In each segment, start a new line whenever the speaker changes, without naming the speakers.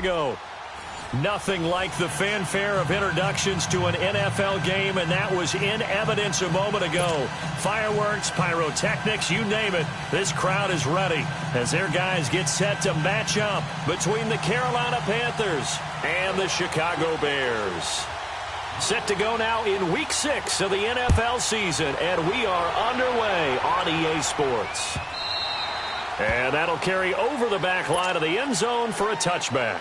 Chicago. Nothing like the fanfare of introductions to an NFL game, and that was in evidence a moment ago. Fireworks, pyrotechnics, you name it. This crowd is ready as their guys get set to match up between the Carolina Panthers and the Chicago Bears. Set to go now in Week 6 of the NFL season, and we are underway on EA Sports. And that'll carry over the back line of the end zone for a touchback.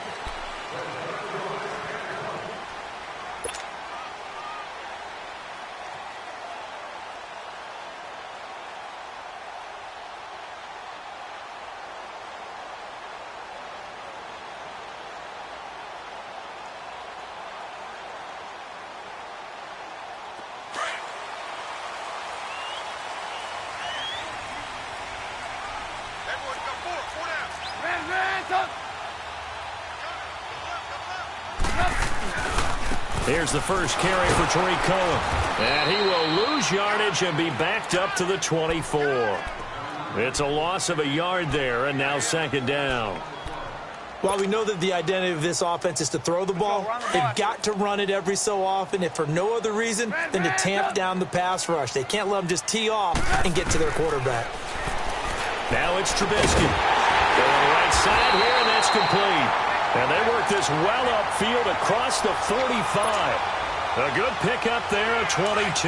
Here's the first carry for Tariq Cohen. And he will lose yardage and be backed up to the 24. It's a loss of a yard there, and now second down.
While we know that the identity of this offense is to throw the ball, they've got to run it every so often, if for no other reason than to tamp down the pass rush. They can't let them just tee off and get to their quarterback.
Now it's Trubisky. Going right side here, and that's complete. And they work this well upfield across the 45. A good pickup there at 22.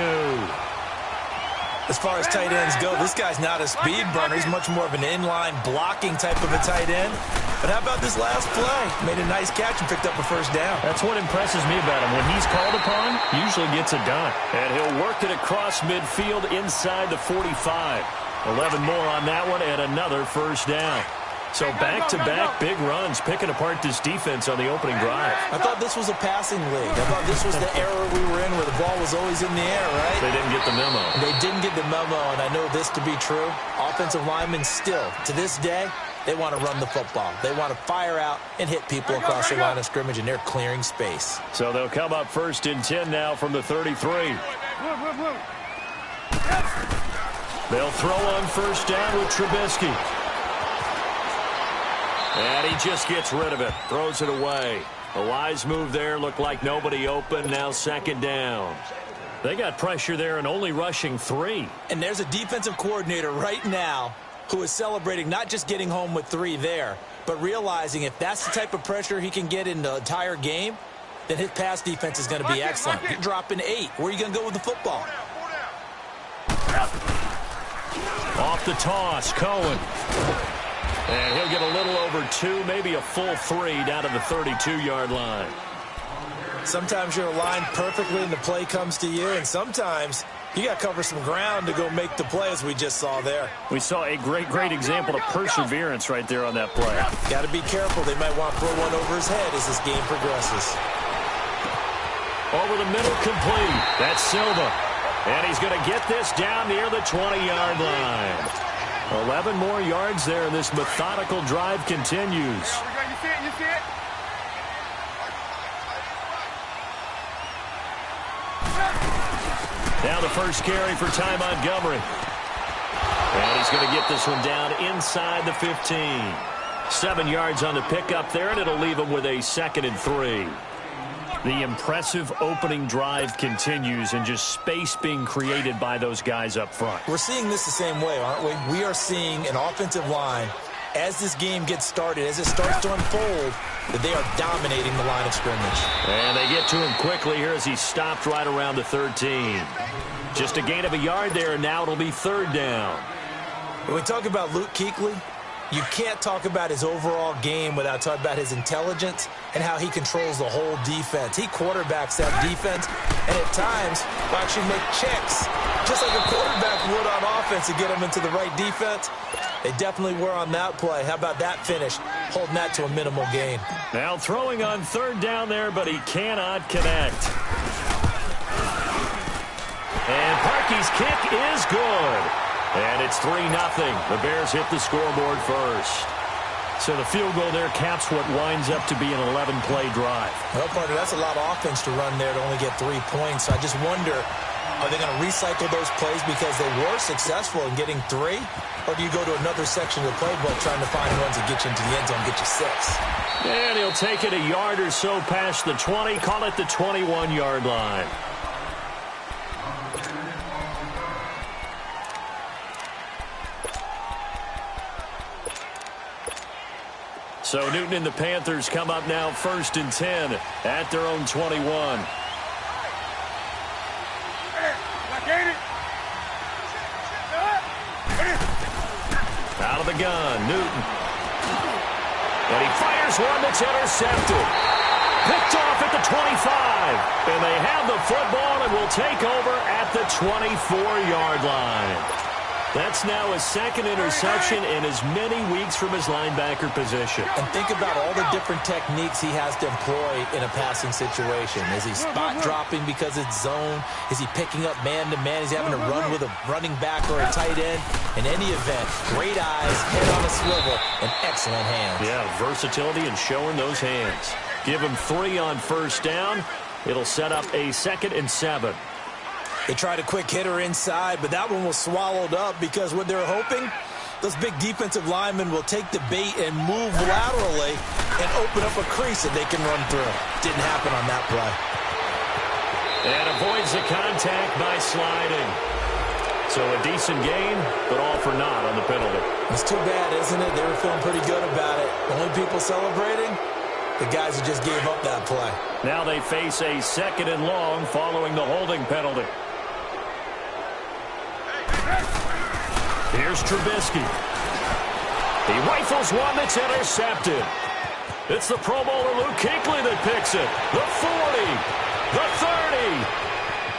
As far as tight ends go, this guy's not a speed burner. He's much more of an inline blocking type of a tight end. But how about this last play? Made a nice catch and picked up a first down.
That's what impresses me about him. When he's called upon, he usually gets it done. And he'll work it across midfield inside the 45. 11 more on that one and another first down. So back-to-back big runs, picking apart this defense on the opening drive.
I thought this was a passing league. I thought this was the era we were in where the ball was always in the air, right?
They didn't get the memo.
They didn't get the memo, and I know this to be true. Offensive linemen still, to this day, they want to run the football. They want to fire out and hit people across the line of scrimmage, and they're clearing space.
So they'll come up 1st and 10 now from the 33. They'll throw on first down with Trubisky. And he just gets rid of it, throws it away. A wise move there, looked like nobody open, now second down. They got pressure there and only rushing 3.
And there's a defensive coordinator right now who is celebrating not just getting home with 3 there, but realizing if that's the type of pressure he can get in the entire game, then his pass defense is going to be excellent. You're dropping 8. Where are you going to go with the football?
Off the toss, Cohen. And he'll get a little over 2, maybe a full 3 down to the 32-yard line.
Sometimes you're aligned perfectly and the play comes to you, and sometimes you got to cover some ground to go make the play, as we just saw there.
We saw a great example of perseverance right there on that play.
Got to be careful. They might want to throw one over his head as this game progresses.
Over the middle, complete. That's Silva. And he's going to get this down near the 20-yard line. 11 more yards there, and this methodical drive continues.
You see it?
Now the first carry for Ty Montgomery. And he's going to get this one down inside the 15. 7 yards on the pickup there, and it'll leave him with a 2nd and 3. The impressive opening drive continues, and just space being created by those guys up front.
We're seeing this the same way, aren't we? We are seeing an offensive line, as this game gets started, as it starts to unfold, that they are dominating the line of scrimmage.
And they get to him quickly here as he stopped right around the 13. Just a gain of a yard there, and now it'll be 3rd down.
When we talk about Luke Kuechly, you can't talk about his overall game without talking about his intelligence and how he controls the whole defense. He quarterbacks that defense, and at times will actually make checks, just like a quarterback would on offense to get him into the right defense. They definitely were on that play. How about that finish, holding that to a minimal gain?
Now throwing on 3rd down there, but he cannot connect. And Parkey's kick is good. And it's 3-0. The Bears hit the scoreboard first. So the field goal there caps what winds up to be an 11-play drive.
Well, partner, that's a lot of offense to run there to only get 3 points. So I just wonder Are they going to recycle those plays because they were successful in getting 3? Or do you go to another section of the playbook trying to find ones that get you into the end zone, get you 6?
And he'll take it a yard or so past the 20, call it the 21-yard line. So Newton and the Panthers come up now 1st and 10 at their own 21. Out of the gun, Newton. And he fires one that's intercepted. Picked off at the 25. And they have the football and will take over at the 24-yard line. That's now his 2nd interception in as many weeks from his linebacker position.
And think about all the different techniques he has to employ in a passing situation. Is he spot dropping because it's zone? Is he picking up man-to-man? Is he having to run with a running back or a tight end? In any event, great eyes, head on a swivel, and excellent hands.
Yeah, versatility and showing those hands. Give him 3 on 1st down. It'll set up a 2nd and 7.
They tried a quick hitter inside, but that one was swallowed up because what they're hoping, those big defensive linemen will take the bait and move laterally and open up a crease that they can run through. Didn't happen on that play.
And avoids the contact by sliding. So a decent gain, but all for naught on the penalty.
It's too bad, isn't it? They were feeling pretty good about it. The only people celebrating, the guys who just gave up that play.
Now they face a 2nd and long following the holding penalty. Here's Trubisky. He rifles one that's intercepted. It's the Pro Bowler Luke Kuechly that picks it. The 40, the 30,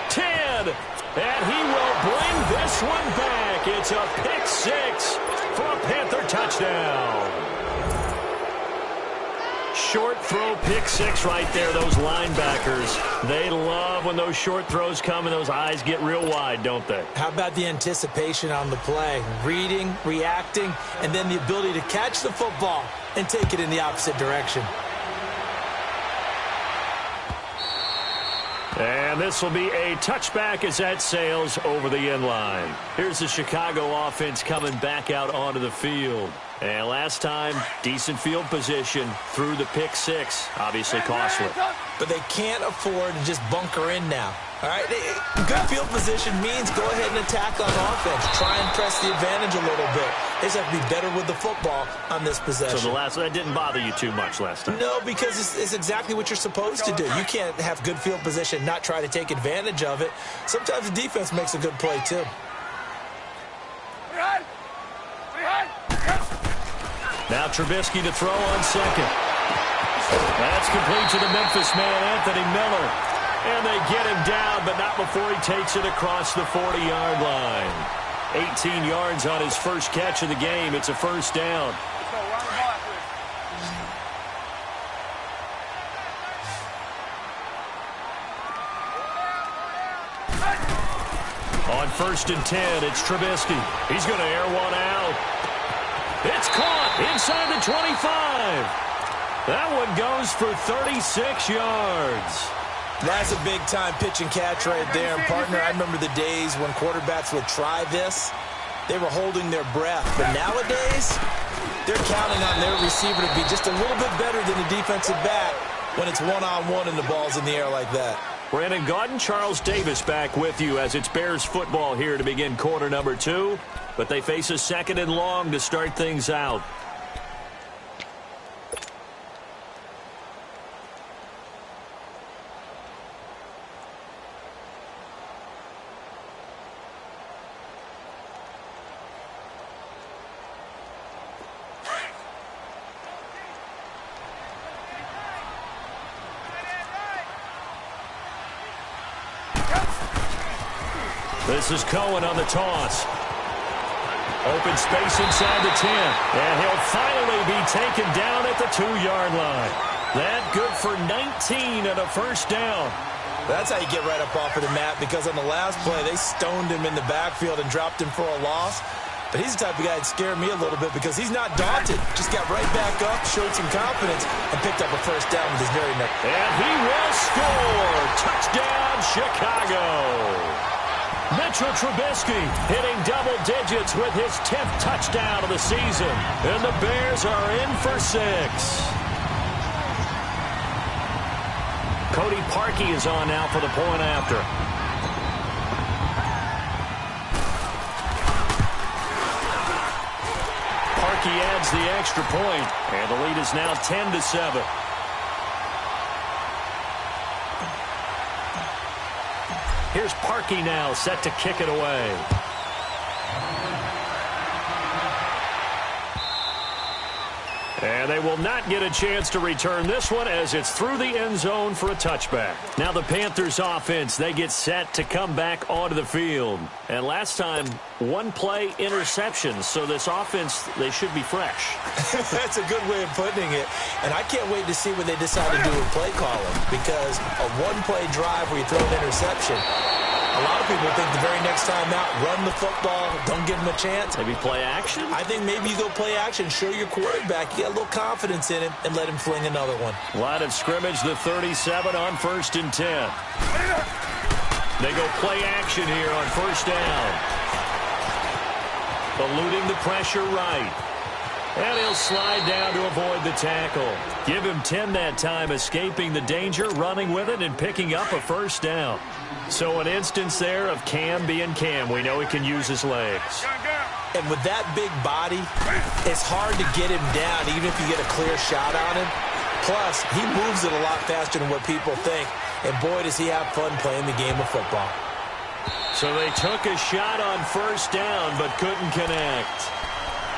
10, and he will bring this one back. It's a pick 6 for a Panther touchdown. Short throw pick 6 right there. Those linebackers, they love when those short throws come and those eyes get real wide, don't they?
How about the anticipation on the play? Reading, reacting, and then the ability to catch the football and take it in the opposite direction.
And this will be a touchback as that sails over the end line. Here's the Chicago offense coming back out onto the field. And last time, decent field position through the pick 6. Obviously costly.
But they can't afford to just bunker in now. All right, good field position means go ahead and attack on offense. Try and press the advantage a little bit. They just have to be better with the football on this possession.
So that didn't bother you too much last time?
No, because it's exactly what you're supposed to do. You can't have good field position, not try to take advantage of it. Sometimes the defense makes a good play, too.
Now Trubisky to throw on 2nd. That's complete to the Memphis man, Anthony Miller. And they get him down, but not before he takes it across the 40-yard line. 18 yards on his first catch of the game. It's a 1st down. On 1st and 10, it's Trubisky. He's going to air one out. It's caught inside the 25. That one goes for 36 yards.
That's a big-time pitch and catch right there. And, partner, I remember the days when quarterbacks would try this. They were holding their breath. But nowadays, they're counting on their receiver to be just a little bit better than the defensive back when it's one-on-one and the ball's in the air like that.
Brandon Gaudin, Charles Davis back with you as it's Bears football here to begin quarter number 2. But they face a 2nd and long to start things out. This is Cohen on the toss. Open space inside the 10. And he'll finally be taken down at the 2-yard line. That good for 19 and a 1st down.
That's how you get right up off of the mat, because on the last play, they stoned him in the backfield and dropped him for a loss. But he's the type of guy that scared me a little bit because he's not daunted. Just got right back up, showed some confidence, and picked up a 1st down with his very neck.
And he will score. Touchdown, Chicago. Mitchell Trubisky hitting double digits with his 10th touchdown of the season. And the Bears are in for 6. Cody Parkey is on now for the point after. Parkey adds the extra point, and the lead is now 10-7. Here's Parkey now, set to kick it away. And they will not get a chance to return this one as it's through the end zone for a touchback. Now the Panthers offense, they get set to come back onto the field. And last time, one play interception. So this offense, they should be fresh.
That's a good way of putting it. And I can't wait to see what they decide to do with play calling. Because a one-play drive where you throw an interception, a lot of people think the very next time out, run the football, don't give him a chance.
Maybe play action?
I think maybe you go play action, show your quarterback, you get a little confidence in him, and let him fling another one.
Line of scrimmage, the 37 on 1st and 10. They go play action here on 1st down. Eluding the pressure right. And he'll slide down to avoid the tackle. Give him 10 that time, escaping the danger, running with it, and picking up a 1st down. So an instance there of Cam being Cam. We know he can use his legs.
And with that big body, it's hard to get him down, even if you get a clear shot on him. Plus, he moves it a lot faster than what people think. And boy, does he have fun playing the game of football.
So they took a shot on 1st down, but couldn't connect.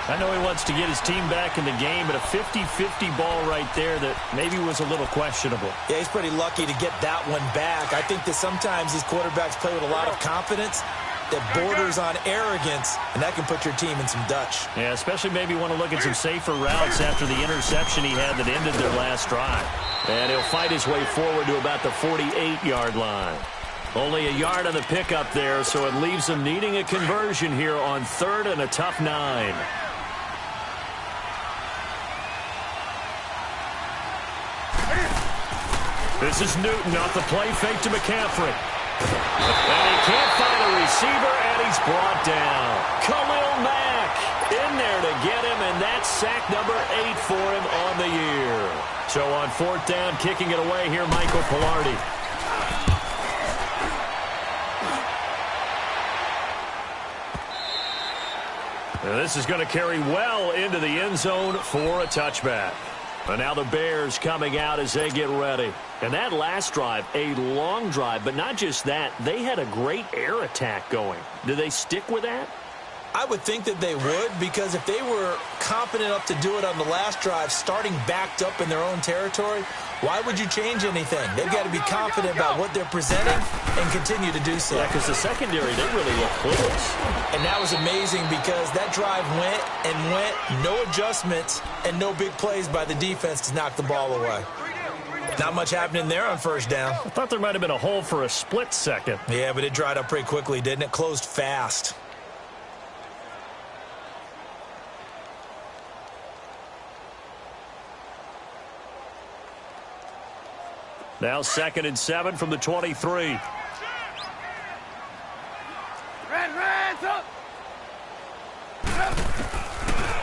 I know he wants to get his team back in the game, but a 50-50 ball right there that maybe was a little questionable.
Yeah, he's pretty lucky to get that one back. I think that sometimes these quarterbacks play with a lot of confidence that borders on arrogance, and that can put your team in some Dutch.
Yeah, especially maybe want to look at some safer routes after the interception he had that ended their last drive. And he'll fight his way forward to about the 48-yard line. Only a yard on the pickup there, so it leaves him needing a conversion here on 3rd and a tough 9. This is Newton off the play fake to McCaffrey. And he can't find a receiver, and he's brought down. Khalil Mack in there to get him, and that's sack number 8 for him on the year. So on 4th down, kicking it away here, Michael Pilardi. And this is going to carry well into the end zone for a touchback. And now the Bears coming out as they get ready. And that last drive, a long drive, but not just that, they had a great air attack going. Do they stick with that?
I would think that they would, because if they were confident enough to do it on the last drive, starting backed up in their own territory, why would you change anything? They've got to be confident about what they're presenting and continue to do so.
Yeah, because the secondary, they really look close.
And that was amazing because that drive went and went, no adjustments, and no big plays by the defense to knock the ball away. Not much happening there on 1st down.
I thought there might have been a hole for a split second.
Yeah, but it dried up pretty quickly, didn't it? Closed fast.
Now 2nd and 7 from the 23.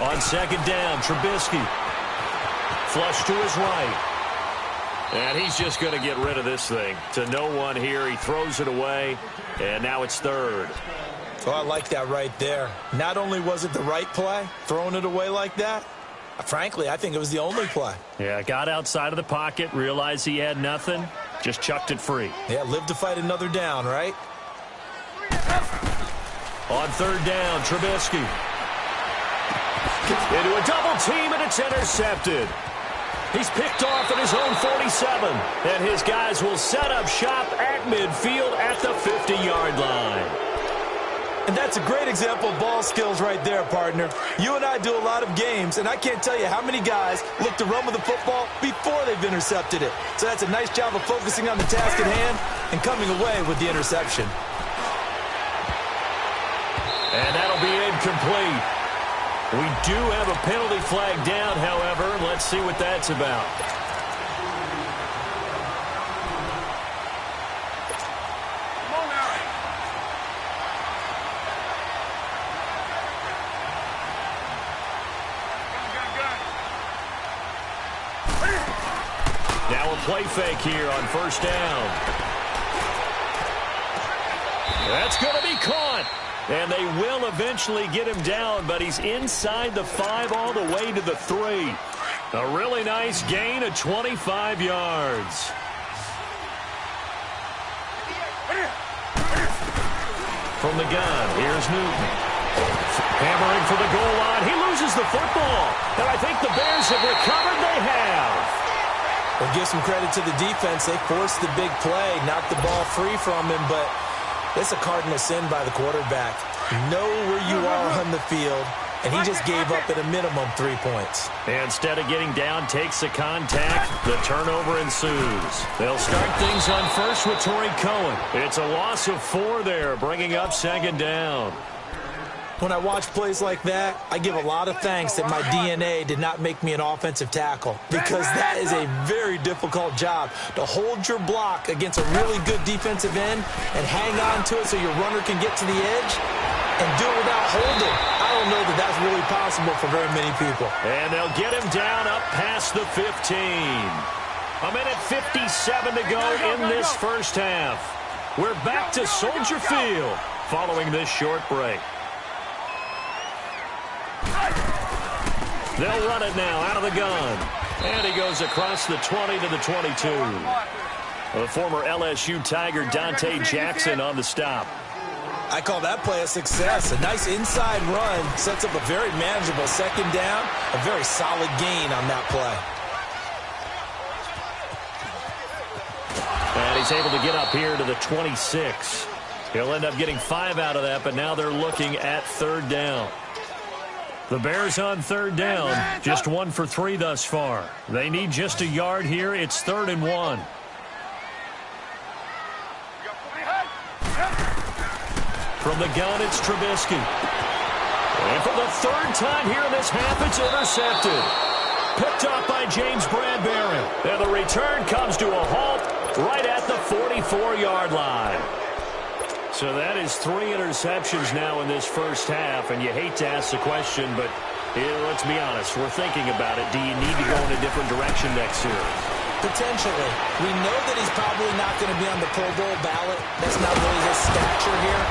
On 2nd down, Trubisky. Flush to his right. And he's just going to get rid of this thing. To no one here. He throws it away. And now it's 3rd.
Oh, I like that right there. Not only was it the right play, throwing it away like that, frankly, I think it was the only play.
Yeah, got outside of the pocket, realized he had nothing, just chucked it free.
Yeah, live to fight another down, right?
On 3rd down, Trubisky. Into a double team, and it's intercepted. He's picked off at his own 47. And his guys will set up shop at midfield at the 50-yard line.
And that's a great example of ball skills right there, partner. You and I do a lot of games, and I can't tell you how many guys look to run with the football before they've intercepted it. So that's a nice job of focusing on the task at hand and coming away with the interception.
And that'll be incomplete. We do have a penalty flag down, however. Let's see what that's about. They'll play fake here on first down. That's going to be caught. And they will eventually get him down, but he's inside the 5 all the way to the 3. A really nice gain of 25 yards. From the gun, here's Newton. Hammering for the goal line. He loses the football. And I think the Bears have recovered. They have.
Well, give some credit to the defense. They forced the big play, knocked the ball free from him, but it's a cardinal sin by the quarterback. Know where you are on the field, and he just gave up at a minimum 3 points.
Instead of getting down, takes the contact. The turnover ensues. They'll start things on first with Torrey Cohen. It's a loss of 4 there, bringing up second down.
When I watch plays like that, I give a lot of thanks that my DNA did not make me an offensive tackle, because that is a very difficult job to hold your block against a really good defensive end and hang on to it so your runner can get to the edge and do it without holding. I don't know that that's really possible for very many people.
And they'll get him down up past the 15. A minute 57 to go in this first half. We're back to Soldier Field following this short break. They'll run it now out of the gun. And he goes across the 20 to the 22. The former LSU Tiger Dante Jackson on the stop.
I call that play a success. A nice inside run sets up a very manageable second down. A very solid gain on that play.
And he's able to get up here to the 26. He'll end up getting 5 out of that, but now they're looking at third down. The Bears on third down, just 1 for 3 thus far. They need just a yard here. It's 3rd and 1. From the gun, it's Trubisky. And for the 3rd time here in this half, it's intercepted. Picked up by James Bradbury. And the return comes to a halt right at the 44-yard line. So that is 3 interceptions now in this first half, and you hate to ask the question, but let's be honest, we're thinking about it. Do you need to go in a different direction next year?
Potentially. We know that he's probably not going to be on the Pro Bowl ballot. That's not really his stature here,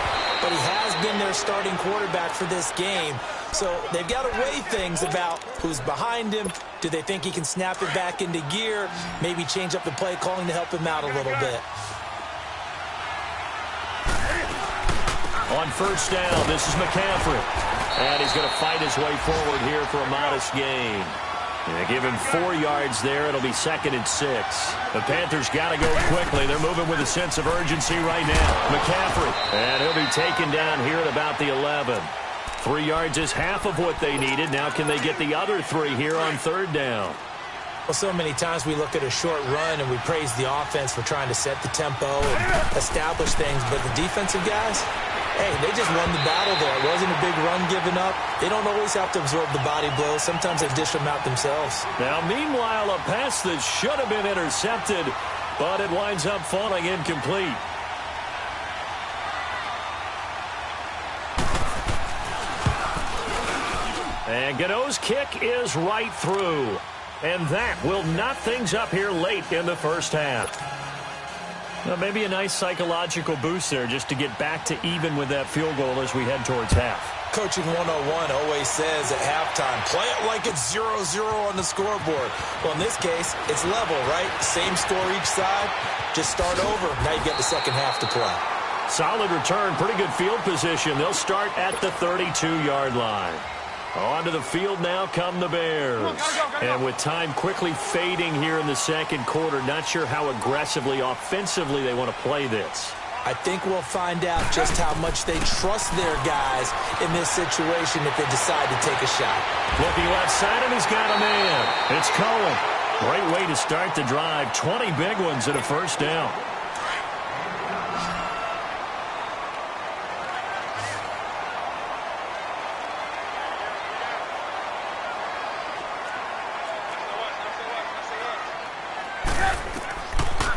but he has been their starting quarterback for this game. So they've got to weigh things about who's behind him. Do they think he can snap it back into gear? Maybe change up the play calling to help him out a little bit.
On first down, this is McCaffrey. And he's going to fight his way forward here for a modest gain. They give him 4 yards there. It'll be 2nd and 6. The Panthers got to go quickly. They're moving with a sense of urgency right now. McCaffrey. And he'll be taken down here at about the 11. 3 yards is half of what they needed. Now can they get the other 3 here on third down?
Well, so many times we look at a short run and we praise the offense for trying to set the tempo and establish things, but the defensive guys, hey, they just won the battle there. It wasn't a big run given up. They don't always have to absorb the body blows. Sometimes they dish them out themselves.
Now, meanwhile, a pass that should have been intercepted, but it winds up falling incomplete. And Gano's kick is right through. And that will knot things up here late in the first half. Well, maybe a nice psychological boost there just to get back to even with that field goal as we head towards half.
Coaching 101 always says at halftime, play it like it's 0-0 on the scoreboard. Well, in this case, it's level, right? Same score each side. Just start over. Now you get the second half to play.
Solid return, pretty good field position. They'll start at the 32-yard line. Onto the field now come the Bears. And with time quickly fading here in the second quarter, not sure how aggressively, offensively they want to play this.
I think we'll find out just how much they trust their guys in this situation if they decide to take a shot.
Looking left side, and he's got a man. It's Cohen. Great way to start the drive. 20 big ones at a first down.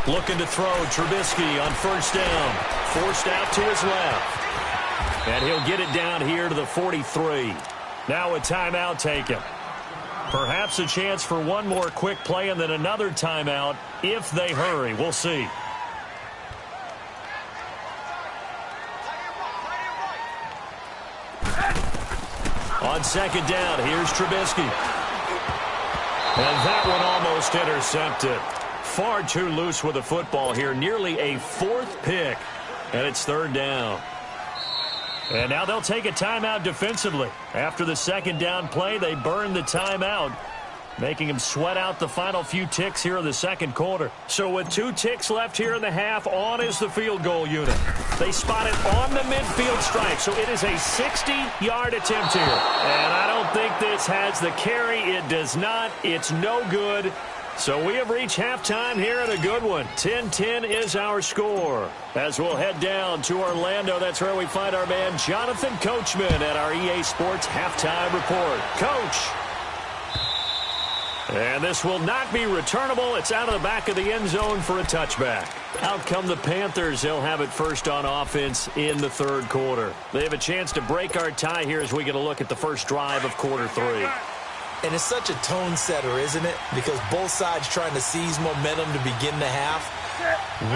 Looking to throw, Trubisky on first down. Forced out to his left. And he'll get it down here to the 43. Now a timeout taken. Perhaps a chance for one more quick play and then another timeout if they hurry. We'll see. On second down, here's Trubisky. And that one almost intercepted. Far too loose with the football here. Nearly a fourth pick. And it's third down. And now they'll take a timeout defensively. After the second down play, they burn the timeout, making him sweat out the final few ticks here in the second quarter. So with 2 ticks left here in the half, on is the field goal unit. They spot it on the midfield stripe, so it is a 60-yard attempt here. And I don't think this has the carry. It does not. It's no good. So we have reached halftime here in a good one. 10-10 is our score. As we'll head down to Orlando, that's where we find our man Jonathan Coachman at our EA Sports Halftime Report. Coach. And this will not be returnable. It's out of the back of the end zone for a touchback. Out come the Panthers. They'll have it first on offense in the third quarter. They have a chance to break our tie here as we get a look at the first drive of quarter 3.
And it's such a tone setter, isn't it? Because both sides trying to seize momentum to begin the half.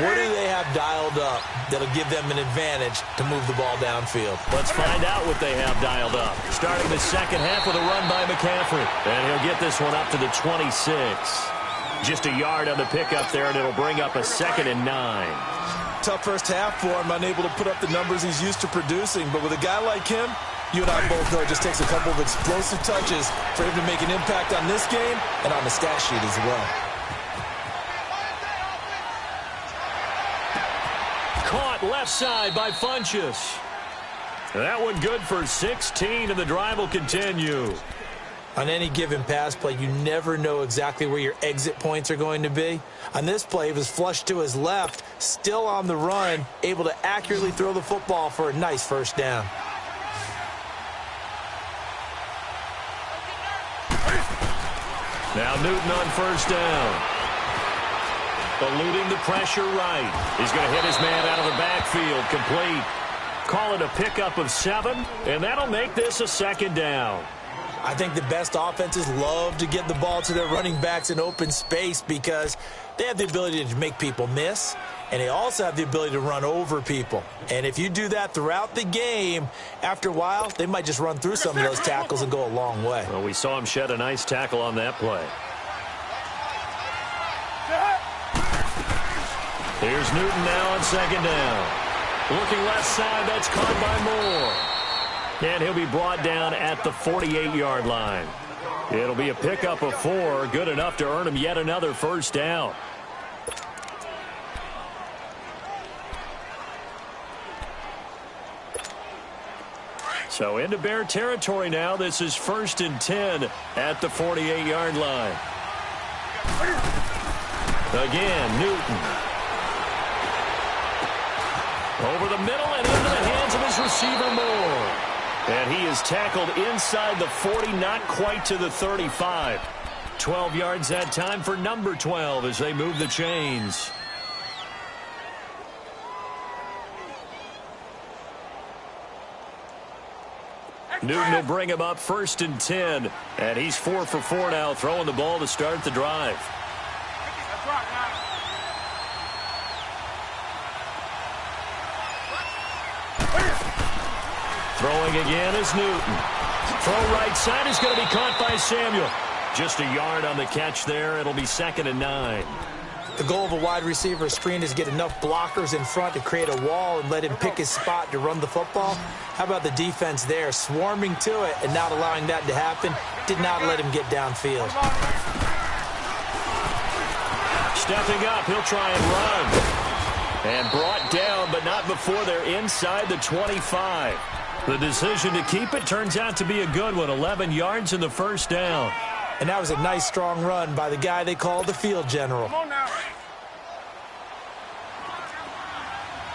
What do they have dialed up that'll give them an advantage to move the ball downfield?
Let's find out what they have dialed up. Starting the second half with a run by McCaffrey. And he'll get this one up to the 26. Just a yard on the pickup there, and it'll bring up a 2nd and 9.
Tough first half for him, unable to put up the numbers he's used to producing. But with a guy like him, you and I both know it just takes a couple of explosive touches for him to make an impact on this game and on the stat sheet as well.
Caught left side by Funchess. That one good for 16, and the drive will continue.
On any given pass play, you never know exactly where your exit points are going to be. On this play, he was flushed to his left, still on the run, able to accurately throw the football for a nice first down.
Now Newton on first down. Eluding the pressure right. He's going to hit his man out of the backfield. Complete. Call it a pickup of 7, and that'll make this a 2nd down.
I think the best offenses love to get the ball to their running backs in open space because they have the ability to make people miss, and they also have the ability to run over people. And if you do that throughout the game, after a while, they might just run through some of those tackles and go a long way.
Well, we saw him shed a nice tackle on that play. Here's Newton now on 2nd down. Looking left side, that's caught by Moore. And he'll be brought down at the 48-yard line. It'll be a pickup of 4, good enough to earn him yet another first down. So into Bear territory now. This is 1st and 10 at the 48-yard line. Again, Newton. Over the middle and into the hands of his receiver, Moore. And he is tackled inside the 40, not quite to the 35. 12 yards that time for number 12 as they move the chains. Newton will bring him up 1st and 10. And he's 4 for 4 now, throwing the ball to start the drive. Throwing again is Newton. Throw right side is going to be caught by Samuel. Just a yard on the catch there. It'll be 2nd and 9.
The goal of a wide receiver screen is to get enough blockers in front to create a wall and let him pick his spot to run the football. How about the defense there, swarming to it and not allowing that to happen? Did not let him get downfield.
Stepping up, he'll try and run. And brought down, but not before they're inside the 25. The decision to keep it turns out to be a good one. 11 yards in the first down.
And that was a nice, strong run by the guy they call the field general.
Come on now.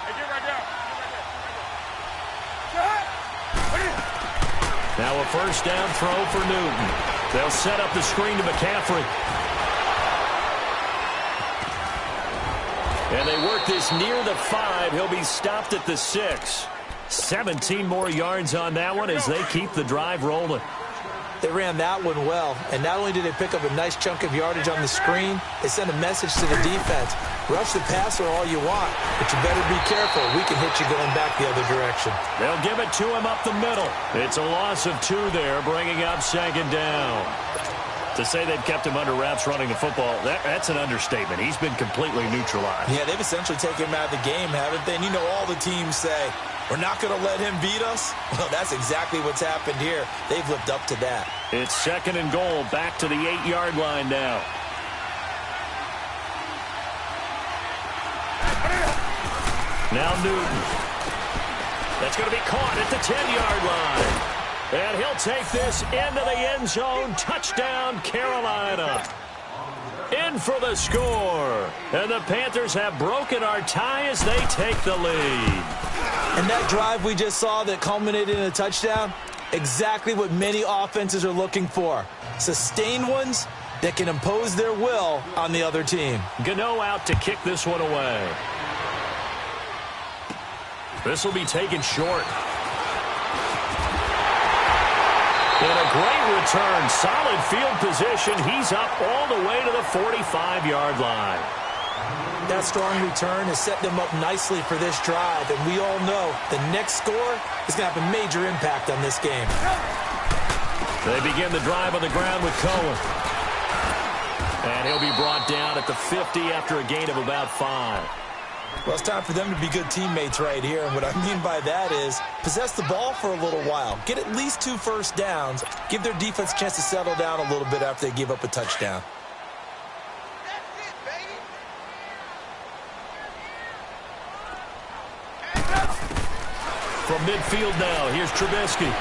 Hey, get right there.
Now a first down throw for Newton. They'll set up the screen to McCaffrey. And they work this near the 5. He'll be stopped at the 6. 17 more yards on that one as they keep the drive rolling.
They ran that one well, and not only did they pick up a nice chunk of yardage on the screen, they sent a message to the defense. Rush the passer all you want, but you better be careful. We can hit you going back the other direction.
They'll give it to him up the middle. It's a loss of 2 there, bringing up 2nd down. To say they've kept him under wraps running the football, that's an understatement. He's been completely neutralized.
Yeah, they've essentially taken him out of the game, haven't they? And you know all the teams say, we're not going to let him beat us. Well, that's exactly what's happened here. They've lived up to that.
It's 2nd and goal, back to the 8-yard line now. Now Newton. That's going to be caught at the 10-yard line. And he'll take this into the end zone. Touchdown, Carolina. In for the score. And the Panthers have broken our tie as they take the lead.
And that drive we just saw that culminated in a touchdown, exactly what many offenses are looking for. Sustained ones that can impose their will on the other team.
Gano out to kick this one away. This will be taken short. And a great return. Solid field position. He's up all the way to the 45-yard line.
That strong return has set them up nicely for this drive. And we all know the next score is going to have a major impact on this game.
They begin the drive on the ground with Cohen. And he'll be brought down at the 50 after a gain of about 5.
Well, it's time for them to be good teammates right here. And what I mean by that is possess the ball for a little while. Get at least 2 first downs. Give their defense a chance to settle down a little bit after they give up a touchdown.
From midfield now, here's Trubisky.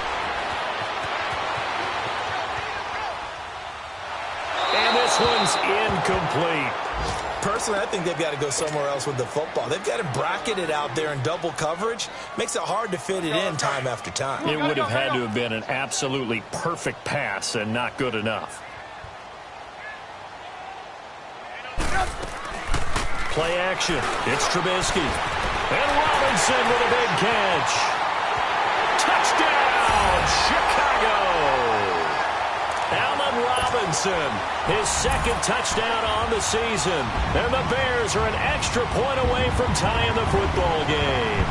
And this one's incomplete.
Personally, I think they've got to go somewhere else with the football. They've got to bracket it out there in double coverage. Makes it hard to fit it in time after time.
It would have had to have been an absolutely perfect pass and not good enough. Play action. It's Trubisky. And Robinson with a big catch. Touchdown, Chicago! Allen Robinson, his 2nd touchdown on the season. And the Bears are an extra point away from tying the football game.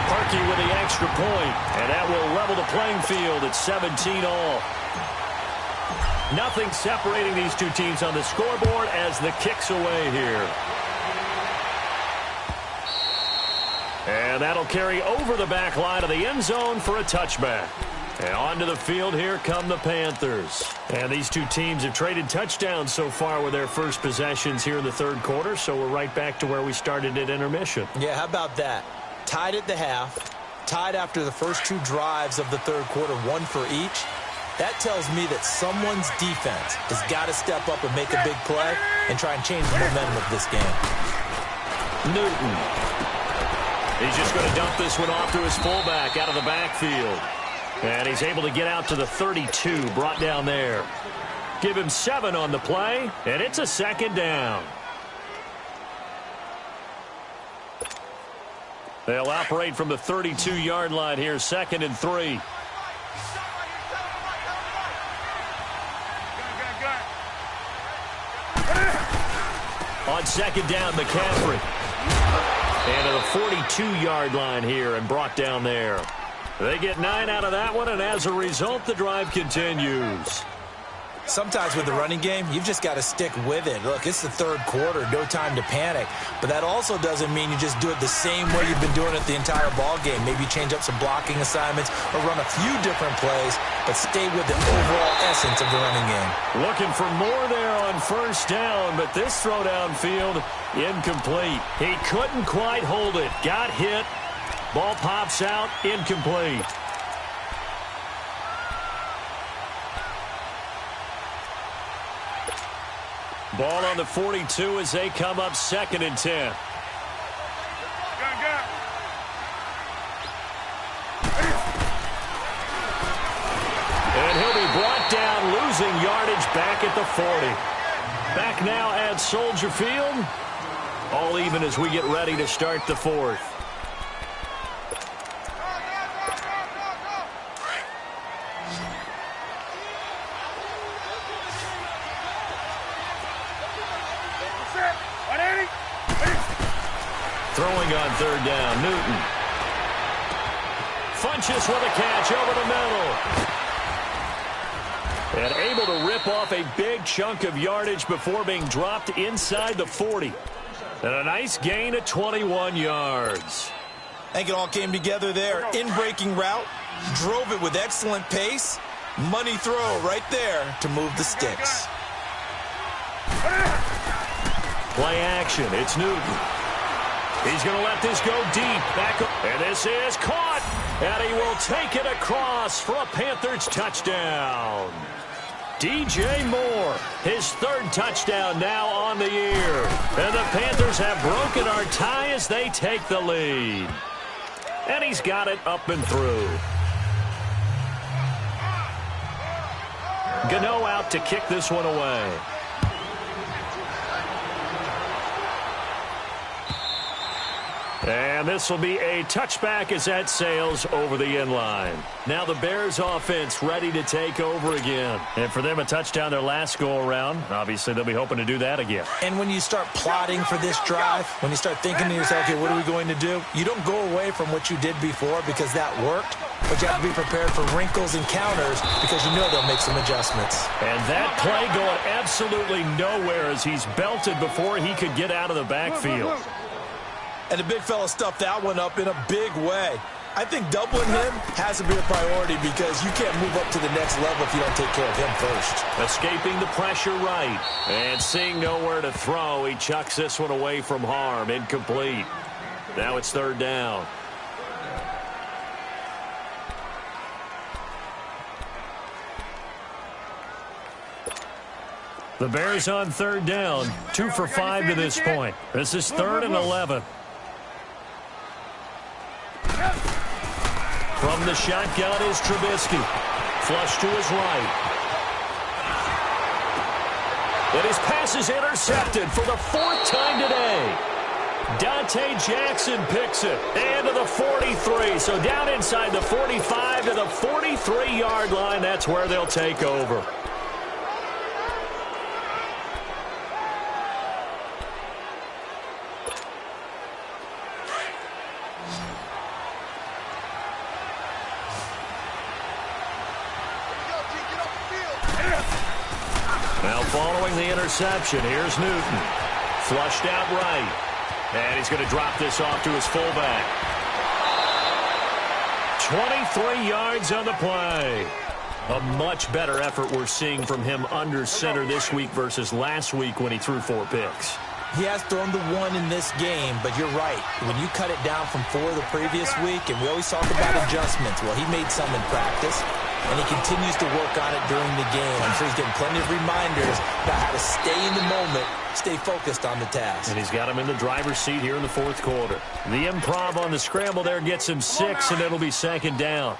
Parkey with the extra point, and that will level the playing field at 17-all. Nothing separating these two teams on the scoreboard as the kick's away here. And that'll carry over the back line of the end zone for a touchback. And onto the field, here come the Panthers. And these two teams have traded touchdowns so far with their first possessions here in the 3rd quarter, so we're right back to where we started at intermission.
Yeah, how about that? Tied at the half, tied after the first 2 drives of the 3rd quarter, 1 for each. That tells me that someone's defense has got to step up and make a big play and try and change the momentum of this game.
Newton. He's just going to dump this one off to his fullback out of the backfield. And he's able to get out to the 32, brought down there. Give him 7 on the play, and it's a 2nd down. They'll operate from the 32-yard line here, 2nd and 3. On 2nd down, McCaffrey. And to the 42-yard line here and brought down there. They get 9 out of that one, and as a result, the drive continues.
Sometimes with the running game, you've just got to stick with it. Look, it's the 3rd quarter, no time to panic. But that also doesn't mean you just do it the same way you've been doing it the entire ball game. Maybe change up some blocking assignments or run a few different plays, but stay with the overall essence of the running game.
Looking for more there on 1st down, but this throw downfield, incomplete. He couldn't quite hold it. Got hit. Ball pops out, incomplete. Ball on the 42 as they come up 2nd and 10. And he'll be brought down, losing yardage back at the 40. Back now at Soldier Field. All even as we get ready to start the 4th. Throwing on third down, Newton. Funches with a catch over the middle. And able to rip off a big chunk of yardage before being dropped inside the 40. And a nice gain of 21 yards.
I think it all came together there. In-breaking route, drove it with excellent pace. Money throw right there to move the sticks.
Play action. It's Newton. He's going to let this go deep. Back up. And this is caught. And he will take it across for a Panthers touchdown. DJ Moore, his third touchdown now on the year. And the Panthers have broken our tie as they take the lead. And he's got it up and through. Gano out to kick this one away. And this will be a touchback as that sails over the end line. Now the Bears offense ready to take over again. And for them, a touchdown their last go-around. Obviously, they'll be hoping to do that again.
And when you start plotting for this drive, when you start thinking to yourself, okay, what are we going to do? You don't go away from what you did before because that worked. But you have to be prepared for wrinkles and counters because you know they'll make some adjustments.
And that play going absolutely nowhere as he's belted before he could get out of the backfield.
And the big fella stuffed that one up in a big way. I think doubling him has to be a priority because you can't move up to the next level if you don't take care of him first.
Escaping the pressure right. And seeing nowhere to throw, he chucks this one away from harm. Incomplete. Now it's third down. The Bears on third down. 2 for 5 to this point. This is 3rd and 11. From the shotgun is Trubisky. Flush to his right. And his pass is intercepted for the 4th time today. Dante Jackson picks it. And to the 43. So down inside the 45 to the 43-yard line. That's where they'll take over. Now following the interception, here's Newton. Flushed out right. And he's going to drop this off to his fullback. 23 yards on the play. A much better effort we're seeing from him under center this week versus last week when he threw 4 picks.
He has thrown the 1 in this game, but you're right. When you cut it down from 4 the previous week, and we always talk about adjustments, well, he made some in practice, and he continues to work on it during the game. I'm sure he's getting plenty of reminders about how to stay in the moment, stay focused on the task.
And he's got him in the driver's seat here in the 4th quarter. The improv on the scramble there gets him 6, and it'll be 2nd down.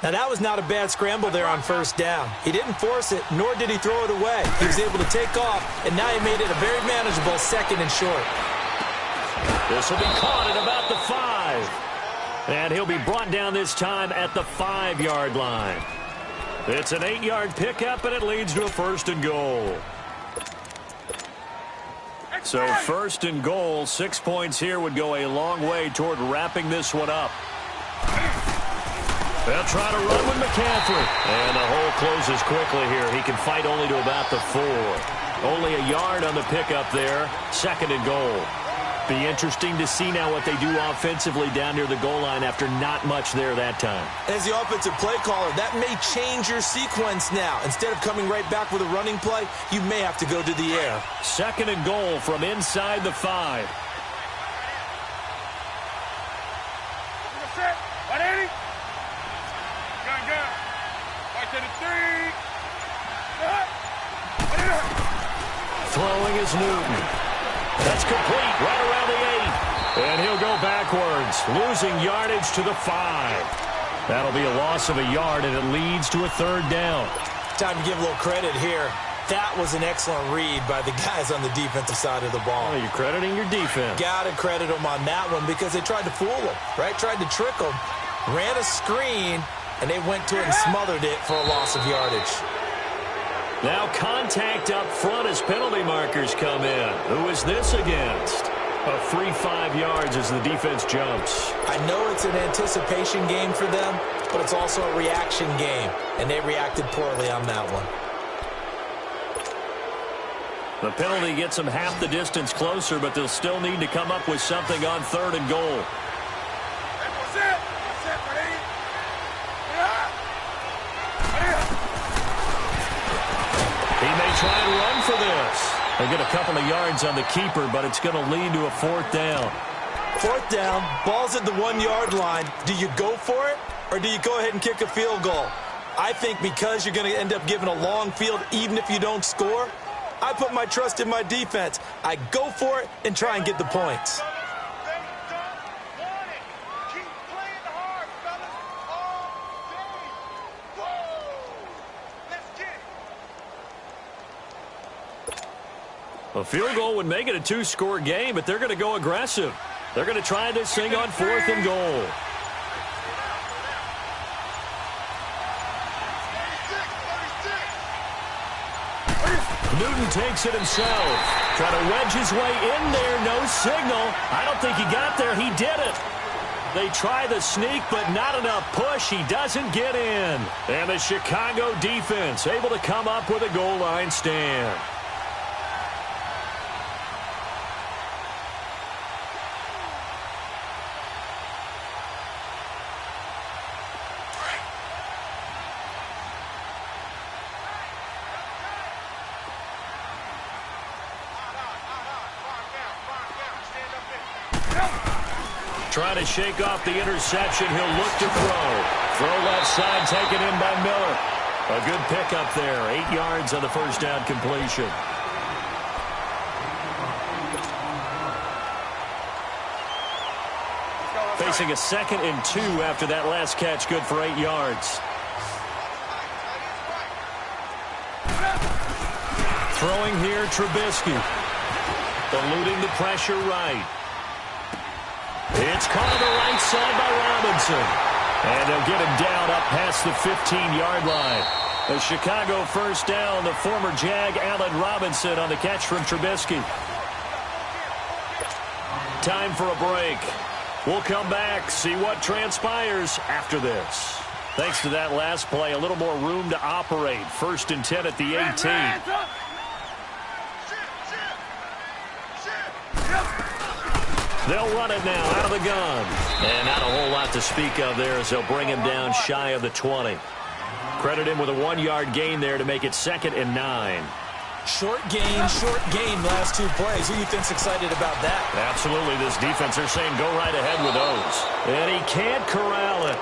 Now, that was not a bad scramble there on 1st down. He didn't force it, nor did he throw it away. He was able to take off, and now he made it a very manageable 2nd and short.
This will be caught at about the 5. And he'll be brought down this time at the 5-yard line. It's an 8-yard pickup, and it leads to a 1st and goal. So 1st and goal, 6 points here would go a long way toward wrapping this one up. They'll try to run with McCaffrey. And the hole closes quickly here. He can fight only to about the 4. Only a yard on the pickup there. 2nd and goal. Be interesting to see now what they do offensively down near the goal line after not much there that time.
As the offensive play caller, that may change your sequence now. Instead of coming right back with a running play, you may have to go to the air.
2nd and goal from inside the 5. Throwing is Newton. That's complete right around the 8. And he'll go backwards, losing yardage to the 5. That'll be a loss of a yard, and it leads to a 3rd down.
Time to give a little credit here. That was an excellent read by the guys on the defensive side of the ball.
Oh, you're crediting your defense.
Got to credit them on that one because they tried to fool him, right? Tried to trick him. Ran a screen, and they went to it and smothered it for a loss of yardage.
Now contact up front as penalty markers come in. Who is this against? A free 5 yards as the defense jumps.
I know it's an anticipation game for them, but it's also a reaction game, and they reacted poorly on that one.
The penalty gets them half the distance closer, but they'll still need to come up with something on 3rd and goal.
That's it. That's it, buddy.
He may try and run for this. They get a couple of yards on the keeper, but it's going to lead to a 4th down.
4th down, ball's at the 1-yard line. Do you go for it, or do you go ahead and kick a field goal? I think because you're going to end up giving a long field, even if you don't score, I put my trust in my defense. I go for it and try and get the points.
A field goal would make it a 2-score game, but they're going to go aggressive. They're going to try this thing on 4th and goal. Newton takes it himself. Try to wedge his way in there. No signal. I don't think he got there. He did it. They try the sneak, but not enough push. He doesn't get in. And the Chicago defense able to come up with a goal line stand. Trying to shake off the interception. He'll look to throw. Throw left side taken in by Miller. A good pickup there. 8 yards on the first down completion. Facing a 2nd and 2 after that last catch. Good for 8 yards. Throwing here, Trubisky. Eluding the pressure right. It's caught on the right side by Robinson. And they'll get him down up past the 15-yard line. The Chicago first down, the former Jag Allen Robinson on the catch from Trubisky. Time for a break. We'll come back, see what transpires after this. Thanks to that last play, a little more room to operate. 1st and 10 at the 18. They'll run it now out of the gun. And not a whole lot to speak of there as they'll bring him down shy of the 20. Credit him with a 1-yard gain there to make it 2nd and 9.
Short gain, last 2 plays. Who you think's excited about that?
Absolutely. This defense, they're saying go right ahead with those. And he can't corral it.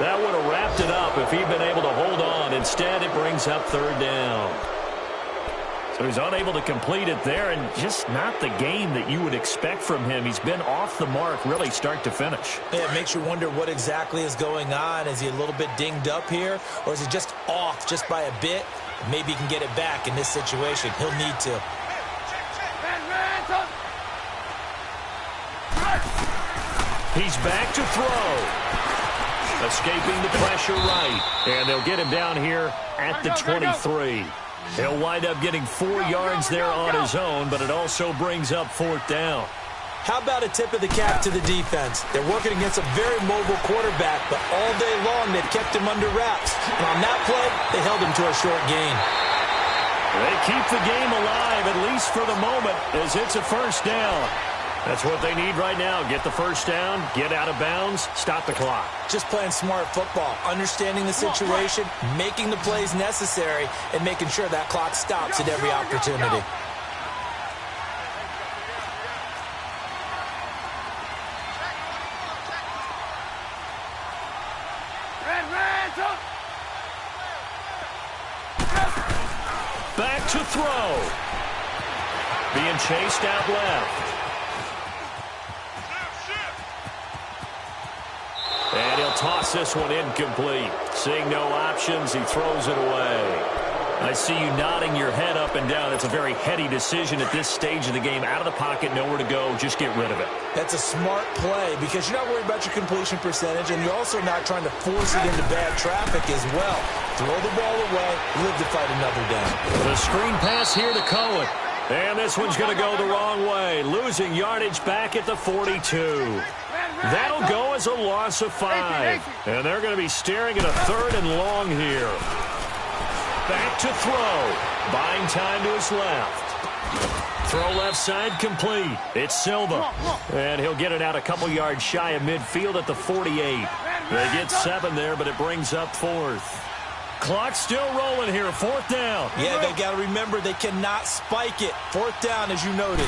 That would have wrapped it up if he'd been able to hold on. Instead, it brings up 3rd down. So he's unable to complete it there, and just not the game that you would expect from him. He's been off the mark really start to finish.
Yeah, it makes you wonder what exactly is going on. Is he a little bit dinged up here, or is he just off just by a bit? Maybe he can get it back in this situation. He'll need to.
He's back to throw. Escaping the pressure right. And they'll get him down here at the 23. He'll wind up getting 4 yards there on his own, but it also brings up 4th down.
How about a tip of the cap to the defense? They're working against a very mobile quarterback, but all day long they've kept him under wraps. And on that play, they held him to a short gain.
They keep the game alive, at least for the moment, as it's a 1st down. That's what they need right now. Get the 1st down, get out of bounds, stop the clock.
Just playing smart football, understanding the situation, making the plays necessary, and making sure that clock stops at every opportunity.
Back to throw. Being chased out left. And he'll toss this one incomplete. Seeing no options, he throws it away. I see you nodding your head up and down. It's a very heady decision at this stage of the game. Out of the pocket, nowhere to go. Just get rid of it.
That's a smart play because you're not worried about your completion percentage, and you're also not trying to force it into bad traffic as well. Throw the ball away, live to fight another down.
The screen pass here to Cohen. And this one's going to go the wrong way, losing yardage back at the 42. That'll go as a loss of 5. And they're going to be staring at a 3rd and long here. Back to throw. Buying time to his left. Throw left side complete. It's Silva. And he'll get it out a couple yards shy of midfield at the 48. They get 7 there, but it brings up 4th. Clock still rolling here. 4th down.
Yeah, they got to remember they cannot spike it. 4th down, as you noted.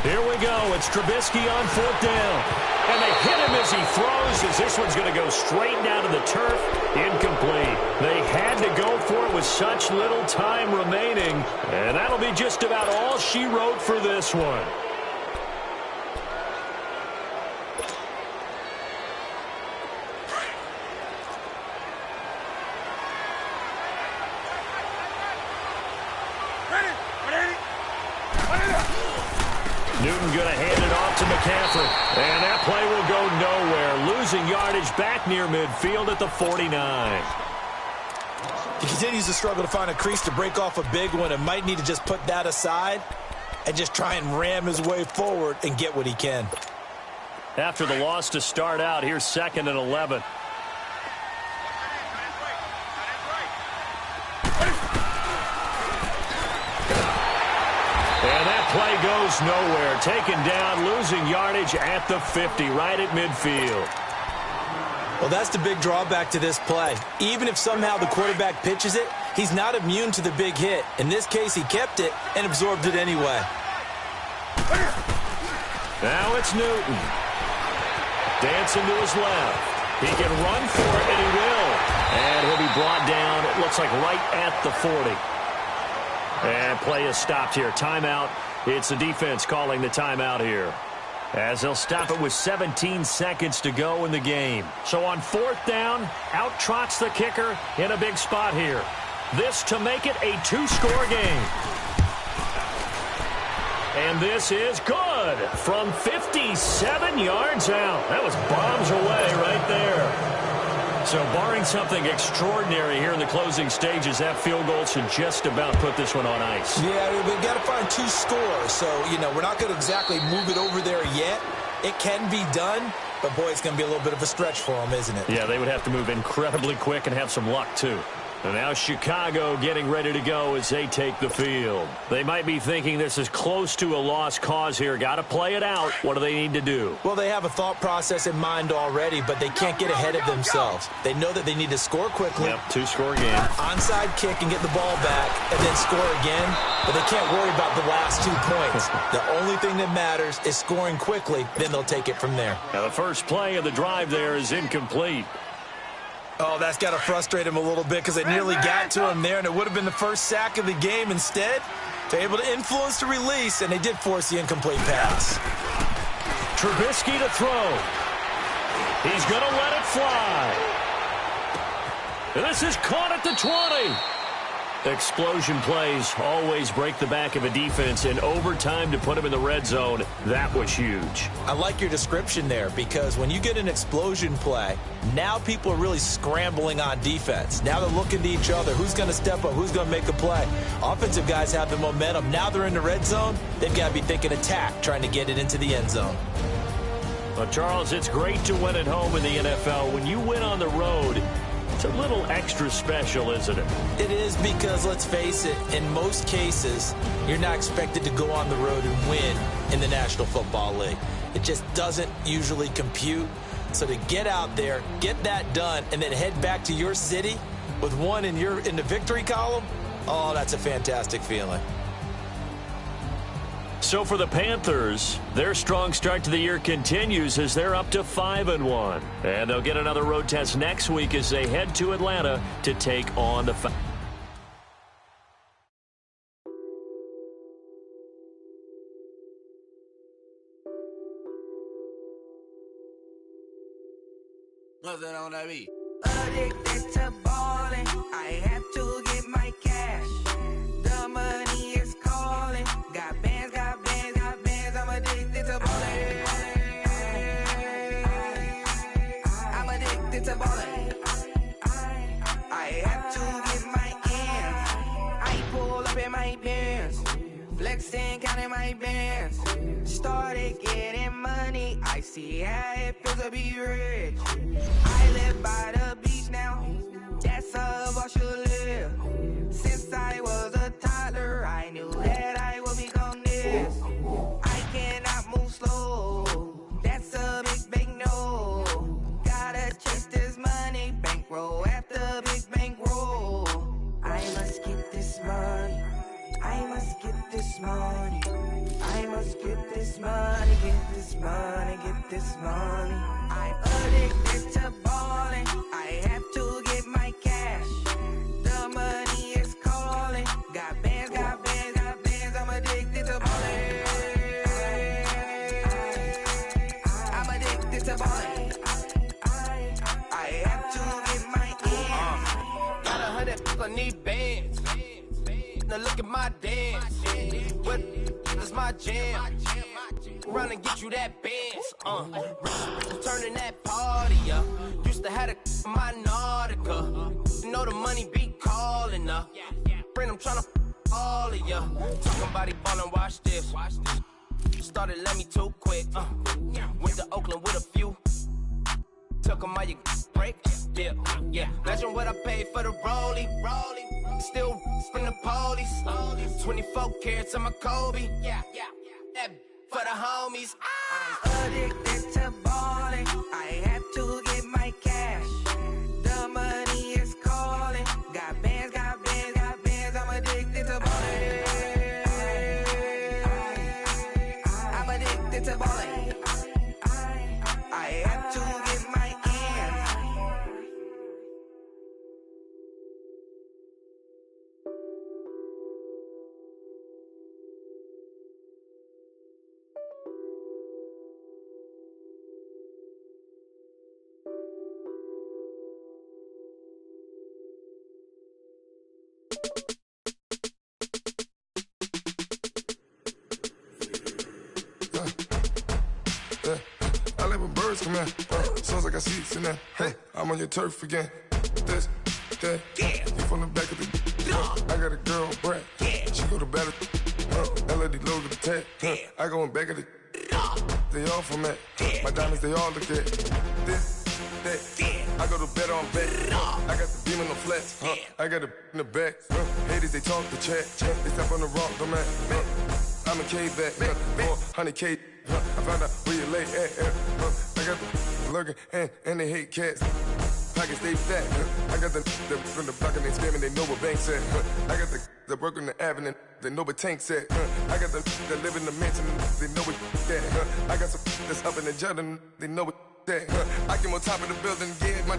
Here we go. It's Trubisky on 4th down. And they hit him as he throws, as this one's going to go straight down to the turf. Incomplete. They had to go for it with such little time remaining. And that'll be just about all she wrote for this one. Newton going to hand it off to McCaffrey. And that play will go nowhere. Losing yardage back near midfield at the 49.
He continues to struggle to find a crease to break off a big one and might need to just put that aside and just try and ram his way forward and get what he can.
After the loss to start out, here's 2nd and 11. And that play goes nowhere. Taken down, losing yardage at the 50, right at midfield.
Well, that's the big drawback to this play. Even if somehow the quarterback pitches it, he's not immune to the big hit. In this case, he kept it and absorbed it anyway.
Now it's Newton. Dancing to his left. He can run for it, and he will. And he'll be brought down, it looks like right at the 40. And play is stopped here. Timeout. It's the defense calling the timeout here, as they'll stop it with 17 seconds to go in the game. So on 4th down, out trots the kicker in a big spot here. This to make it a 2-score game. And this is good from 57 yards out. That was bombs away right there. So barring something extraordinary here in the closing stages, that field goal should just about put this one on ice.
Yeah, we've got to find 2 scores. So, we're not going to exactly move it over there yet. It can be done, but, boy, it's going to be a little bit of a stretch for them, isn't it?
Yeah, they would have to move incredibly quick and have some luck, too. And now Chicago getting ready to go as they take the field. They might be thinking this is close to a lost cause here. Got to play it out. What do they need to do?
Well, they have a thought process in mind already, but they can't get ahead of themselves. They know that they need to score quickly.
Yep, 2-score game.
Onside kick and get the ball back and then score again. But they can't worry about the last 2 points. The only thing that matters is scoring quickly. Then they'll take it from there.
Now, the first play of the drive there is incomplete.
Oh, that's got to frustrate him a little bit because they nearly got to him there, and it would have been the first sack of the game. Instead, they're able to influence the release, and they did force the incomplete pass.
Trubisky to throw. He's going to let it fly. And this is caught at the 20. Explosion plays always break the back of a defense, in overtime to put them in the red zone. That was huge.
I like your description there, because when you get an explosion play, now people are really scrambling on defense. Now they're looking to each other. Who's going to step up? Who's going to make a play? Offensive guys have the momentum. Now they're in the red zone. They've got to be thinking attack, trying to get it into the end zone.
Well, Charles, it's great to win at home in the NFL. When you win on the road, it's a little extra special, isn't it?
It is, because, let's face it, in most cases, you're not expected to go on the road and win in the National Football League. It just doesn't usually compute. So to get out there, get that done, and then head back to your city with one in the victory column, oh, that's a fantastic feeling.
So for the Panthers, their strong start to the year continues as they're up to 5-1. And they'll get another road test next week as they head to Atlanta to take on the Falcons.
Nothing on that beat.
Addicted to balling, I have to get my cash. The money is calling. Got bands, got bands, got bands. I'm addicted to balling. I'm addicted to balling. I have to get my ends. I pull up in my pants. Flexing, counting my bands. Started getting money. I see how it feels to be rich. I live by the beach now. That's how I should live. Since I was a toddler, I knew that I would become this. I cannot move slow. That's a big no. Gotta chase this money. Bankroll after big bankroll. I must get this money. I must get this money. I must get this money. Get this money. Get this money. I'm addicted to balling. I have to get my cash. The money is calling. Got bands, got bands, got bands. I'm addicted to balling. I'm addicted to balling. I have to get my ends.
Got 100, I need bands. Now look at my dance. What is my jam? Run and get you that bands. Turning that party up. Used to have a my Nautica. You know the money be calling up. Friend, I'm tryna all of ya. Talking about it ballin', watch this. Started let me too quick. Went to Oakland with a few. Took 'em all you break. Yeah. Imagine what I paid for the rollie. Still from the police. 24 carats on my Kobe. Yeah. That for the homies.
I'm addicted to balling. I have to get my cash. The money is calling. Got bands, got bands, got bands. I'm addicted to balling. I'm addicted to balling. I have to get my ends.
I let my birds come in. Sounds like I see seats in there. Hey, I'm on your turf again. This, that, you from the back of the. I got a girl, Brad. She go to battle. LED logo the tag. I go in back of the. They all from that. My diamonds, they all look at. This, that. I go to bed on bed. I got the beam in the flats. I got it in the back. Haters, they talk the chat. They step on the rock, the man. I'm a K-back. 400K. I found out where you lay at. I got the lurking and they hate cats. Pockets they fat. I got the from the block and they scamming, they know what banks at. I got the work on the avenue, they know what tanks at. I got the that live in the mansion, they know what that. I got some that's up in the Jordan, they know what that. I came on top of the building, yeah, my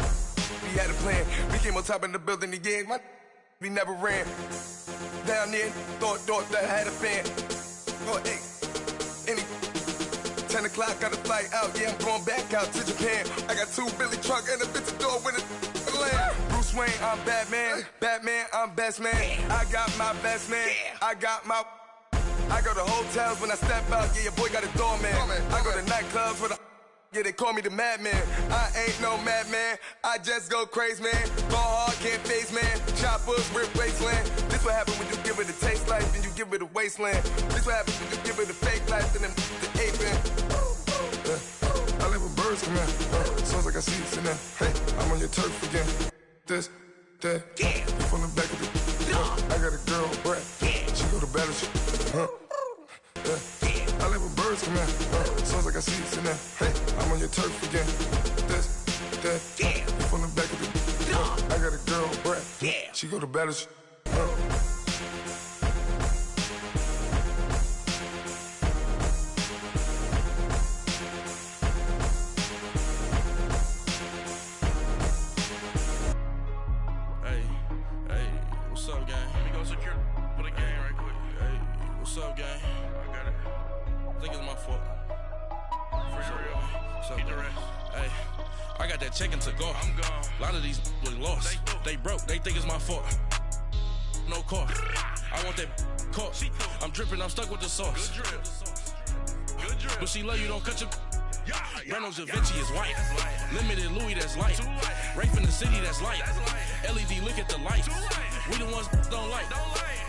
we had a plan. We came on top of the building, yeah, my we never ran. Down there, thought that I had a fan. Oh, hey, any 10 o'clock, got a flight out, yeah, I'm going back out to Japan. I got 2 Billy truck and a bitch door with a land. Bruce Wayne, I'm Batman. Batman, I'm best man. I got my best man. I go to hotels when I step out, yeah, your boy got a doorman. I go to nightclubs with a yeah, they call me the madman. I ain't no madman, I just go crazy, man. Ball hard, can't face, man. Choppers, rip wasteland. This what happen when you give it a taste life and you give it a wasteland. This what happen when you give it a fake life and then the aping. I let my birds come in. Sounds like I see seats in there. Hey, I'm on your turf again. This, that, you from the back of the. I got a girl, Brad. She go to battle. I let my birds come in. Sounds like I see seats in there. Hey, I'm on your turf again. This, that, you from the back of the. I got a girl, Brad. She go to battle.
What's up, gang? Let me go secure for the game right quick. Hey, what's up, gang? I got it. I think it's my fault. For real. Keep the rest. Hey, I got that check to go. I'm gone. A lot of these look lost. They broke. They think it's my fault. No car. I want that caught. I'm dripping. I'm stuck with the sauce. Good drip. Good drip. But she love you. Don't cut your. Reynolds Da Vinci is white. Limited Louis, that's light. Rafe in the city, that's light. LED, look at the lights. We the ones don't like.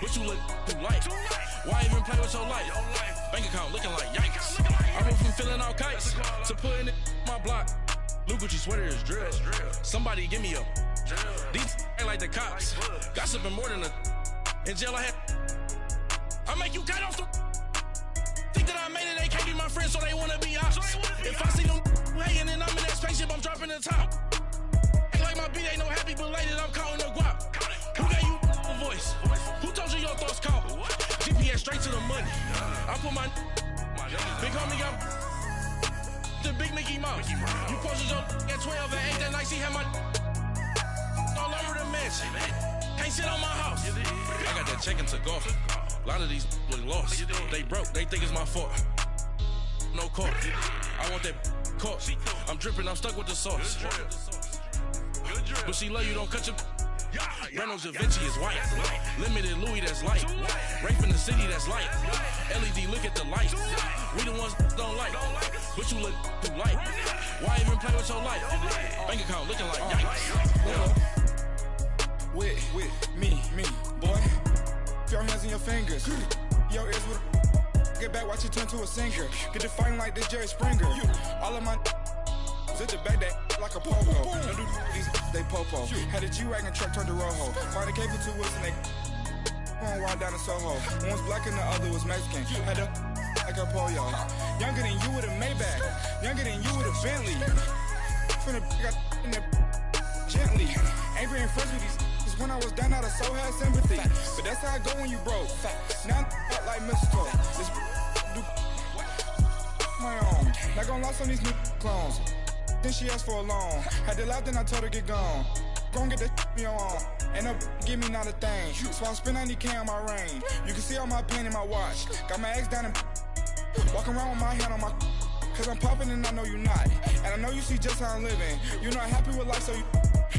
But you look too light. Why even play with your life? Bank account looking like yikes. I went from feeling all kites to putting it in my block. Blue Gucci sweater is drill. Somebody give me a. These ain't like the cops. Gossiping more than a. In jail I had. I make you cut off the. Think that I made it, they can't be my friends, so they wanna be ops. If I see them hanging and I'm in that spaceship, I'm dropping the top. Ain't like my beat ain't no happy belated, I'm counting the guap. Who gave you a voice? Who told you your thoughts count? GPS straight to the money. I put my big homie got the big Mickey Mouse. You posted your at 12 and 8 that night, she had my all over the mansion. Can't sit on my house. I got that check into golf. A lot of these really lost. They broke, they think it's my fault. No court. I want that caught. I'm dripping, I'm stuck with the sauce. But she love you, don't cut your. Reynolds Da Vinci is white. Limited Louis, that's light. Rape in the city, that's light. LED, look at the light. We the ones don't like. But you look too light. Why even play with your life? Bank account looking like yikes.
With me, boy. Your hands in your fingers. Your ears with get back, watch you turn to a singer. Get the fighting like this Jerry Springer. All of my at the back that like a pogo. Don't do these they popo. Had a G-Wagon truck turned to Rojo. Find a cable 2 wheels and they going wild down in Soho. One was black and the other was Mexican. Had a like a pollo. Younger than you with a Maybach. Younger than you with a Bentley. Finna got in the gently. Angry and friends with these. When I was down out of soul had sympathy. But that's how I go when you broke. Now I'm like mistletoe. This do my own. Not gonna lost on these new clones. Then she asked for a loan. Had to laugh, then I told her get gone. Gon' get that me on. And up, give me not a thing. So I spend 90K on my range. You can see all my pain in my watch. Got my ex down and walking around with my hand on my. Cause I'm popping and I know you not. And I know you see just how I'm living. You're not happy with life, so you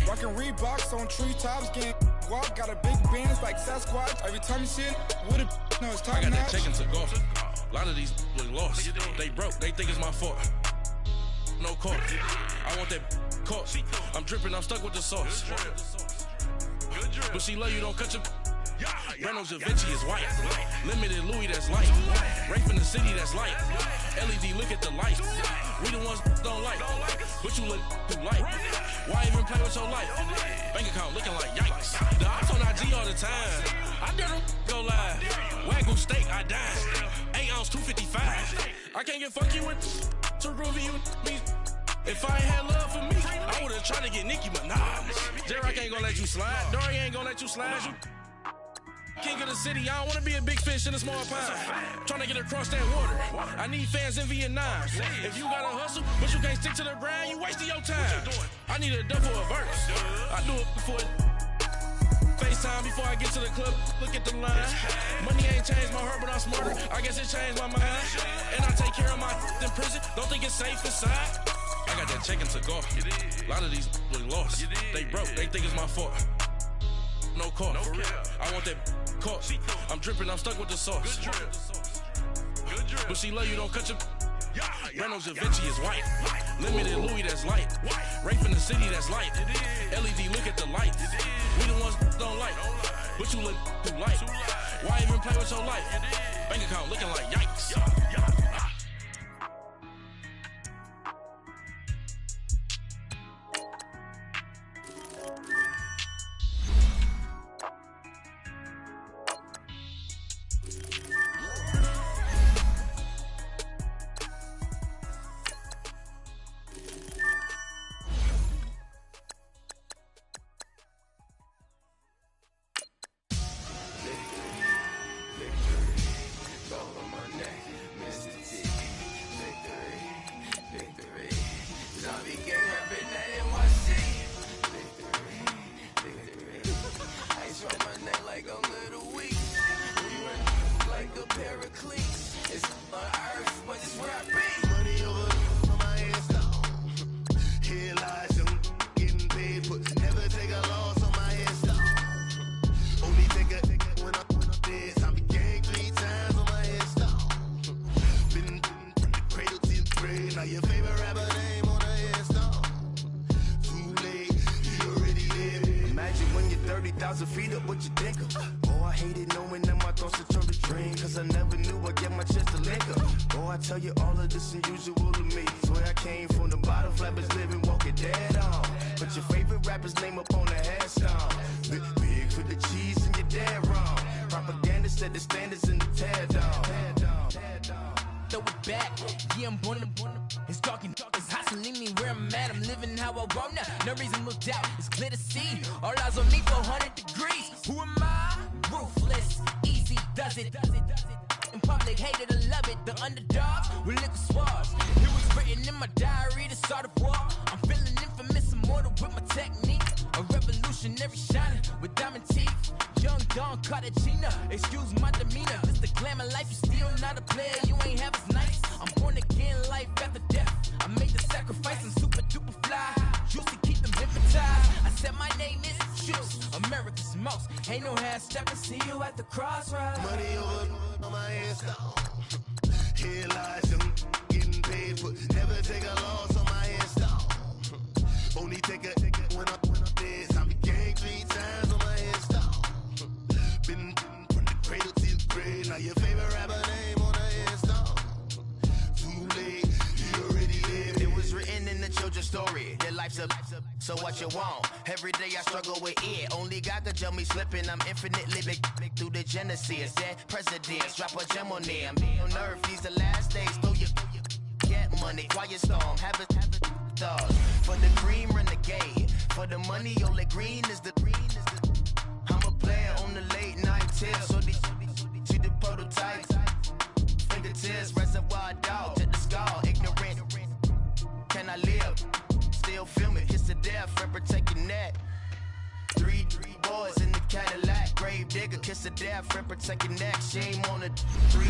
rockin' Reeboks on treetops, getting walk. Got a big bands like Sasquatch. Every time you see it, with it, no, it's time.
I got that check into golf. A lot of these really lost. They broke, they think it's my fault. No court. I want that caught. I'm dripping, I'm stuck with the sauce. But she love you, don't cut your. Reynolds Da Vinci is white. Limited Louis, that's light. Rape in the city, that's light. LED, look at the light. We the ones don't like. But you look too light. Why even play with your life? Bank account looking like yikes. The ops on IG all the time. I dare them go live. Wagyu steak, I dine. 8 ounce, 255. I can't get funky with to groovy you me. If I ain't had love for me, I would've tried to get Nicki Minaj. J-Rock ain't gonna let you slide. Dory ain't gonna let you slide. You king of the city, I don't wanna be a big fish in a small pond. Trying to get across that water. I need fans in Vietnam. If you gotta hustle, but you can't stick to the grind, you wasting your time. I need a double a verse. I do it before FaceTime before I get to the club. Look at the line. Money ain't changed my heart, but I'm smarter. I guess it changed my mind. And I take care of my in prison. Don't think it's safe inside. I got that check into golf. A lot of these really lost. They broke, they think it's my fault. No court. I want that caught. I'm dripping, I'm stuck with the sauce. But she love you, don't cut your. Reynolds Da Vinci is white. Limited Louis, that's light. Rape in the city, that's light. LED, look at the light. We the ones don't like. But you look too light. Why even play with your life? Bank account looking like yikes.
feet up, what you think of? Oh, I hate it knowing that my thoughts have turned to dream. Cause tell you all of this unusual to me. Swear I came from the bottom, flappers living, walking dead on. Put your favorite rapper's name up on the headstone. Big for the cheese and you're dead wrong. Propaganda set the standards in the tear down.
Throw it back, yeah, I'm born to. It's talking, it's hustling me where I'm at. I'm living how I want now. No reason to look out, it's clear to see. All eyes on me for 100 degrees. Who am I? Ruthless, easy, does it. In public, hated to love it. The underdogs with liquor swabs. It was written in my diary to start a war. I'm feeling infamous, immortal with my technique. A revolutionary shining with diamond teeth. Young Don Cartagena, excuse my demeanor. This the glamour life, you still not a player. You ain't half as nice. I'm born again, life after death. I made the sacrifice, I'm super duper fly. Used to keep them hypnotized. I said my name is Juice, America's most. Ain't no half stepping, see you at the crossroads.
Money over on my headstone. Here lies them getting paid for. Never take a loss on my headstone. Only take a when I'm dead. I became 3 times on my headstone. Been from the cradle to the grave. Now your favorite rapper name on the headstone. Too late, you already lived. It was written in the children's story. Their life's up, so what you want? Every day I struggle with it. Only God could tell me slipping. I'm infinitely big through the genesis. Dead presidents, drop a gem on them. On earth, these the last days. Throw your get money, quiet storm. Have it thoughts. For the cream renegade. For the money, only green is the. I'm a player on the late night tip. So these see the prototype. Fingertips, reservoir dog to the skull. Ignorant. Can I live? Still film it. Kiss to death, friend protecting that. 3 boys in the Cadillac. Grave digger, kiss to death, friend protecting that. Shame on the 3